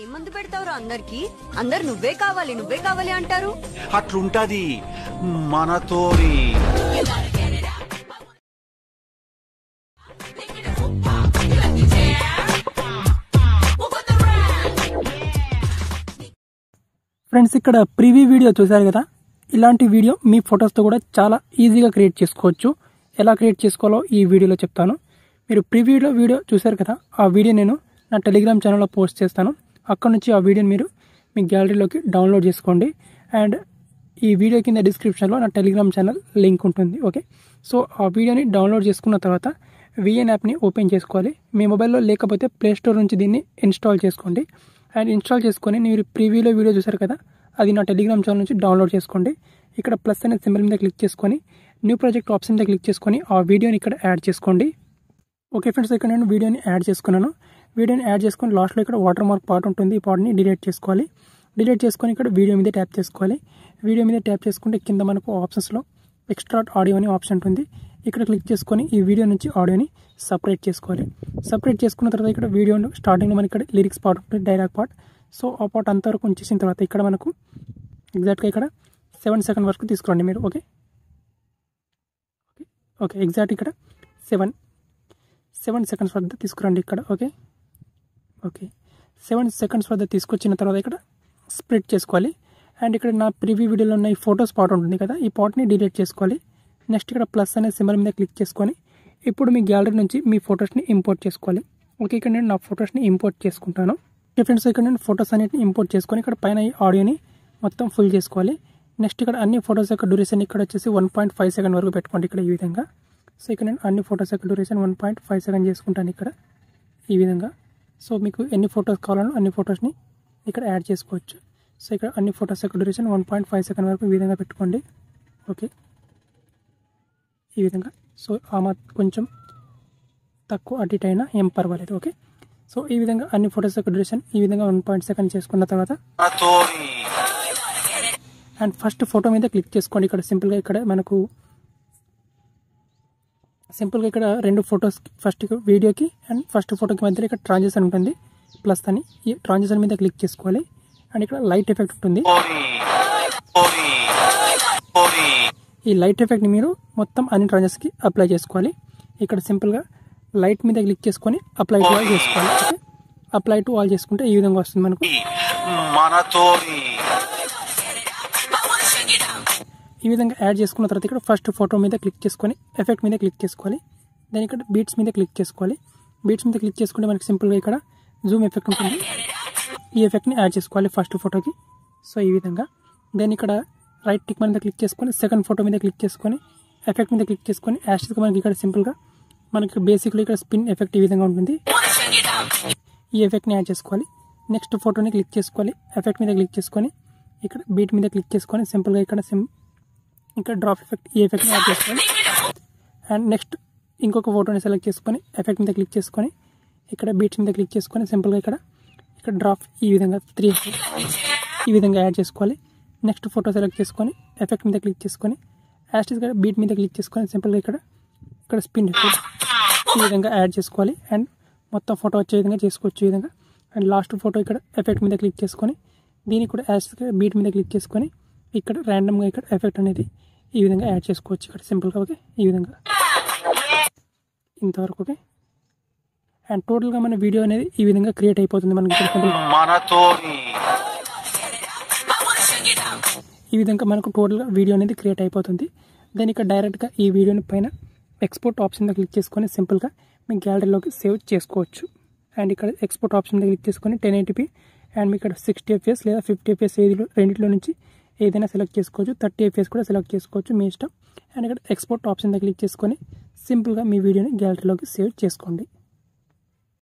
ఏ మందు పెడతావురా అందరికి? అందరు నువ్వే కావాలి అంటారు. అట్లుంటది మనతోని. ఫ్రెండ్స్, ఇక్కడ ప్రివ్యూ వీడియో చూసారు కదా. ఇలాంటి వీడియో మీ ఫొటోస్తో కూడా చాలా ఈజీగా క్రియేట్ చేసుకోవచ్చు. ఎలా క్రియేట్ చేసుకోవాలో ఈ వీడియోలో చెప్తాను. మీరు ప్రివ్యూలో వీడియో చూసారు కదా, ఆ వీడియో నేను నా టెలిగ్రామ్ ఛానల్లో పోస్ట్ చేస్తాను. అక్కడ నుంచి ఆ వీడియోని మీరు మీ గ్యాలరీలోకి డౌన్లోడ్ చేసుకోండి. అండ్ ఈ వీడియో కింద డిస్క్రిప్షన్లో నా టెలిగ్రామ్ ఛానల్ లింక్ ఉంటుంది. ఓకే, సో ఆ వీడియోని డౌన్లోడ్ చేసుకున్న తర్వాత విఎన్ యాప్ని ఓపెన్ చేసుకోవాలి. మీ మొబైల్లో లేకపోతే ప్లేస్టోర్ నుంచి దీన్ని ఇన్స్టాల్ చేసుకోండి. అండ్ ఇన్స్టాల్ చేసుకొని మీరు ప్రివ్యూలో వీడియో చూసారు కదా, అది నా టెలిగ్రామ్ ఛానల్ నుంచి డౌన్లోడ్ చేసుకోండి. ఇక్కడ ప్లస్ అనే సింబల్ మీద క్లిక్ చేసుకొని న్యూ ప్రాజెక్ట్ ఆప్షన్ మీద క్లిక్ చేసుకొని ఆ వీడియోని ఇక్కడ యాడ్ చేసుకోండి. ఓకే ఫ్రెండ్స్, ఇక్కడ నేను వీడియోని యాడ్ చేసుకున్నాను. వీడియోని యాడ్ చేసుకొని లాస్ట్లో ఇక్కడ వాటర్ మార్క్ పార్ట్ ఉంటుంది, ఈ పార్ట్ని డిలీట్ చేసుకోవాలి. డిలీట్ చేసుకొని ఇక్కడ వీడియో మీద ట్యాప్ చేసుకోవాలి. వీడియో మీద ట్యాప్ చేసుకుంటే కింద మనకు ఆప్షన్స్లో ఎక్స్ట్రాక్ట్ ఆడియో అనే ఆప్షన్ ఉంటుంది. ఇక్కడ క్లిక్ చేసుకొని ఈ వీడియో నుంచి ఆడియోని సపరేట్ చేసుకోవాలి. సపరేట్ చేసుకున్న తర్వాత ఇక్కడ వీడియో స్టార్టింగ్లో మనకి ఇక్కడ లిరిక్స్ పార్ట్ ఉంటుంది, డైలాగ్ పార్ట్. సో ఆ పార్ట్ అంతవరకు ఉంచేసిన తర్వాత ఇక్కడ మనకు ఎగ్జాక్ట్గా ఇక్కడ 7 సెకండ్ వరకు తీసుకోండి మీరు. ఓకే ఓకే ఎగ్జాక్ట్ ఇక్కడ 7 సెకండ్స్ వద్ద తీసుకురండి ఇక్కడ. ఓకే 7 సెకండ్స్ వద్ద తీసుకొచ్చిన తర్వాత ఇక్కడ స్ప్లిట్ చేసుకోవాలి. అండ్ ఇక్కడ నా ప్రివ్యూ వీడియోలో ఉన్న ఈ ఫొటోస్ పార్ట్ ఉంటుంది కదా, ఈ పార్ట్ని డిలీట్ చేసుకోవాలి. నెక్స్ట్ ఇక్కడ ప్లస్ అనే సింబల్ మీద క్లిక్ చేసుకొని ఇప్పుడు మీ గ్యాలరీ నుంచి మీ ఫొటోస్ని ఇంపోర్ట్ చేసుకోవాలి. ఓకే, ఇక్కడ నేను నా ఫొటోస్ని ఇంపోర్ట్ చేసుకుంటాను. ఫ్రెండ్స్, ఇక్కడ నేను ఫొటోస్ అన్నిటిని ఇంపోర్ట్ చేసుకొని ఇక్కడ పైన ఈ ఆడియోని మొత్తం ఫుల్ చేసుకోవాలి. నెక్స్ట్ ఇక్కడ అన్ని ఫొటోస్ యొక్క డ్యూరేషన్ ఇక్కడ వచ్చేసి 1.5 సెకండ్ వరకు పెట్టుకోండి ఇక్కడ ఈ విధంగా. సో ఇక్కడ నేను అన్ని ఫొటోస్ యొక్క డ్యూరేషన్ 1.5 సెకండ్ చేసుకుంటాను ఇక్కడ ఈ విధంగా. సో మీకు ఎన్ని ఫొటోస్ కావాలో అన్ని ఫొటోస్ని ఇక్కడ యాడ్ చేసుకోవచ్చు. సో ఇక్కడ అన్ని ఫొటోస్ యొక్క డ్యూరేషన్ 1.5 సెకండ్ వరకు ఈ విధంగా పెట్టుకోండి. ఓకే, ఈ విధంగా. సో కొంచెం తక్కువ అటు ఇటు అయినా ఏం పర్వాలేదు. ఓకే, సో ఈ విధంగా అన్ని ఫొటోస్ యొక్క డ్యూరేషన్ ఈ విధంగా 1.5 సెకండ్ చేసుకున్న తర్వాత అండ్ ఫస్ట్ ఫోటో మీద క్లిక్ చేసుకోండి. ఇక్కడ సింపుల్గా ఇక్కడ మనకు ఇక్కడ 2 ఫొటోస్, ఫస్ట్ వీడియోకి అండ్ ఫస్ట్ ఫోటోకి మధ్యలో ఇక్కడ ట్రాన్సిషన్ ఉంటుంది ప్లస్ అని. ఈ ట్రాన్సిషన్ మీద క్లిక్ చేసుకోవాలి. అండ్ ఇక్కడ లైట్ ఎఫెక్ట్ ఉంటుంది. ఈ లైట్ ఎఫెక్ట్ని మీరు మొత్తం అన్ని ట్రాన్సిషన్స్కి అప్లై చేసుకోవాలి. ఇక్కడ సింపుల్గా లైట్ మీద క్లిక్ చేసుకొని అప్లై టు ఆల్ చేసుకోవాలి. ఓకే, అప్లై టు ఆల్ చేసుకుంటే ఈ విధంగా వస్తుంది మనకు. ఈ విధంగా యాడ్ చేసుకున్న తర్వాత ఇక్కడ ఫస్ట్ ఫోటో మీద క్లిక్ చేసుకొని ఎఫెక్ట్ మీద క్లిక్ చేసుకోవాలి. దాని ఇక్కడ బీట్స్ మీద క్లిక్ చేసుకోవాలి. బీట్స్ మీద క్లిక్ చేసుకుంటే మనకి సింపుల్గా ఇక్కడ జూమ్ ఎఫెక్ట్ ఉంటుంది. ఈ ఎఫెక్ట్ని యాడ్ చేసుకోవాలి ఫస్ట్ ఫోటోకి. సో ఈ విధంగా దాన్ని ఇక్కడ రైట్ టిక్ మీద క్లిక్ చేసుకొని సెకండ్ ఫోటో మీద క్లిక్ చేసుకొని ఎఫెక్ట్ మీద క్లిక్ చేసుకొని యాష్గా మనకి ఇక్కడ సింపుల్గా మనకి బేసిక్లో ఇక్కడ స్పిన్ ఎఫెక్ట్ ఈ విధంగా ఉంటుంది. ఈ ఎఫెక్ట్ని యాడ్ చేసుకోవాలి. నెక్స్ట్ ఫోటోని క్లిక్ చేసుకోవాలి. ఎఫెక్ట్ మీద క్లిక్ చేసుకొని ఇక్కడ బీట్ మీద క్లిక్ చేసుకొని సింపుల్గా ఇక్కడ డ్రాప్ ఎఫెక్ట్ ఈ ఎఫెక్ట్ని యాడ్ చేసుకోవాలి. అండ్ నెక్స్ట్ ఇంకొక ఫోటోని సెలెక్ట్ చేసుకొని ఎఫెక్ట్ మీద క్లిక్ చేసుకొని ఇక్కడ బీట్స్ మీద క్లిక్ చేసుకొని సింపుల్గా ఇక్కడ డ్రాప్ ఈ విధంగా 3 ఈ విధంగా యాడ్ చేసుకోవాలి. నెక్స్ట్ ఫోటో సెలెక్ట్ చేసుకొని ఎఫెక్ట్ మీద క్లిక్ చేసుకొని యాస్టిస్గా బీట్ మీద క్లిక్ చేసుకొని సింపుల్గా ఇక్కడ స్పిన్ ఎఫెక్ట్ ఈ విధంగా యాడ్ చేసుకోవాలి. అండ్ మొత్తం ఫోటో వచ్చే విధంగా చేసుకోవచ్చు ఈ విధంగా. అండ్ లాస్ట్ ఫోటో ఇక్కడ ఎఫెక్ట్ మీద క్లిక్ చేసుకొని దీనికి కూడా యాస్టిస్గా బీట్ మీద క్లిక్ చేసుకొని ఇక్కడ ర్యాండమ్గా ఇక్కడ ఎఫెక్ట్ అనేది ఈ విధంగా యాడ్ చేసుకోవచ్చు ఇక్కడ సింపుల్గా. ఓకే, ఈ విధంగా ఇంతవరకు. ఓకే, అండ్ టోటల్గా మన వీడియో అనేది ఈ విధంగా క్రియేట్ అయిపోతుంది మనకి. ఈ విధంగా మనకు టోటల్గా వీడియో అనేది క్రియేట్ అయిపోతుంది. దాని ఇక్కడ డైరెక్ట్గా ఈ వీడియోని పైన ఎక్స్పోర్ట్ ఆప్షన్ మీద క్లిక్ చేసుకొని సింపుల్గా మీ గ్యాలరీలోకి సేవ్ చేసుకోవచ్చు. అండ్ ఇక్కడ ఎక్స్పోర్ట్ ఆప్షన్ మీద క్లిక్ చేసుకొని 1080p అండ్ మీకు ఇక్కడ 60 fps లేదా 50 fps రెండింటిలో నుంచి ఏదైనా సెలెక్ట్ చేసుకోవచ్చు. 30 fps కూడా సెలెక్ట్ చేసుకోవచ్చు, మీ ఇష్టం. అండ్ ఇక్కడ ఎక్స్పోర్ట్ ఆప్షన్ మీద క్లిక్ చేసుకొని సింపుల్గా మీ వీడియోని గ్యాలరీలోకి సేవ్ చేసుకోండి.